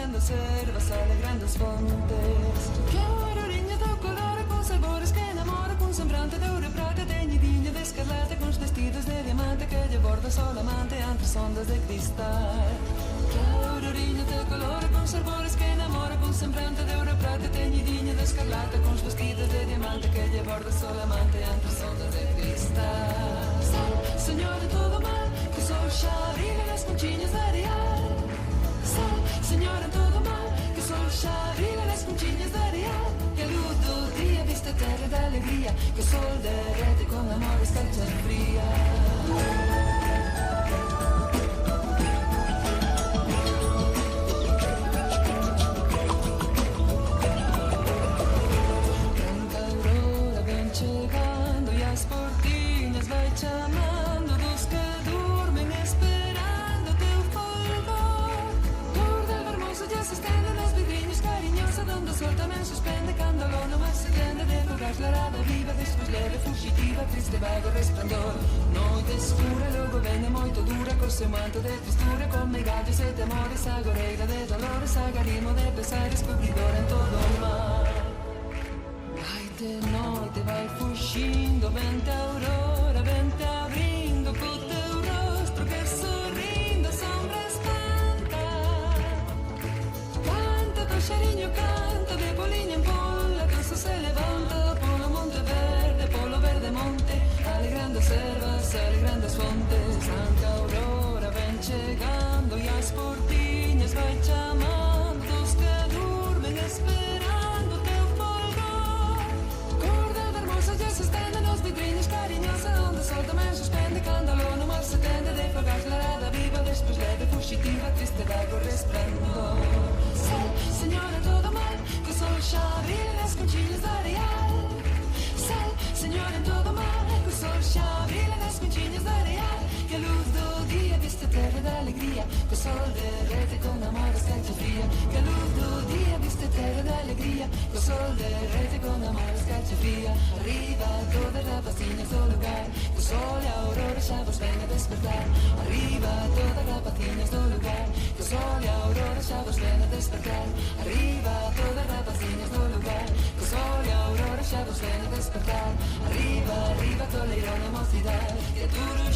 grandes selvas, alegrando as fontes. Que aurorinha do colore com sabores que enamora, com semblante de ouro e prata, teñidinha de escarlata, com os vestidos de diamante que lle borda sol amante entre as ondas de cristal. Que aurorinha de colore com sabores que enamora, com semblante de ouro e prata, teñidinha de escarlata, com os vestidos de diamante que lle borda sol amante entre as ondas de cristal. Sal, señora, todo mal, que o sol xa brilha nas conchinhas de areal. Sal, señora, todo mal, que o sol xa brilha nas conchinhas de areal. Que a luz do día viste a terra da alegría, que o sol derrete con amor esta noche fría. Clarada viva, despois leve, fugitiva, triste vago resplendor. Noite escura, logo venne moito dura, co seu manto de tristura, con megallos e temores, agoreira de dolores, agarimo de pesares, cubridor en todo o mar. Vai de noite, vai fugindo, vente aurora, vente abrindo, co teu rostro que sorrindo, a sombra espanta. Canta, passarinho, canta, de poliña en pola, canso se levanta. Alegrando as ervas, alegrando as fontes. Santa aurora ven chegando e as portiñas vai chamando os que durmen esperando teu folgor. Corda de hermosa ya se estende nos vidriños cariñosa, onde o sol tamén suspende cando a no mar se tende de fogar clarada viva, despois leve, fugitiva, triste vago resplendor. Sal, señora, todo mal, que o sol xa brilha nas conchinhas de areal. Sal, señora, todo mal, o sol xa brilha nas conchinhas de areal. Que a luz do día viste a terra da alegría, que o sol derrete con amor a escarcha fría. Que a luz do día viste a terra da alegría, que o sol derrete con amor a escarcha fría. Arriba todas as rapaciñas do lugar, que o sol e a aurora xa vos ven a despertar. Arriba todas as rapaciñas do lugar, que o sol e a aurora xa vos ven a despertar. Arriba todas as rapaciñas do lugar, que o sol e a aurora xa vos ven a despertar. Arriba, arriba, toleirão na mocidade, que duro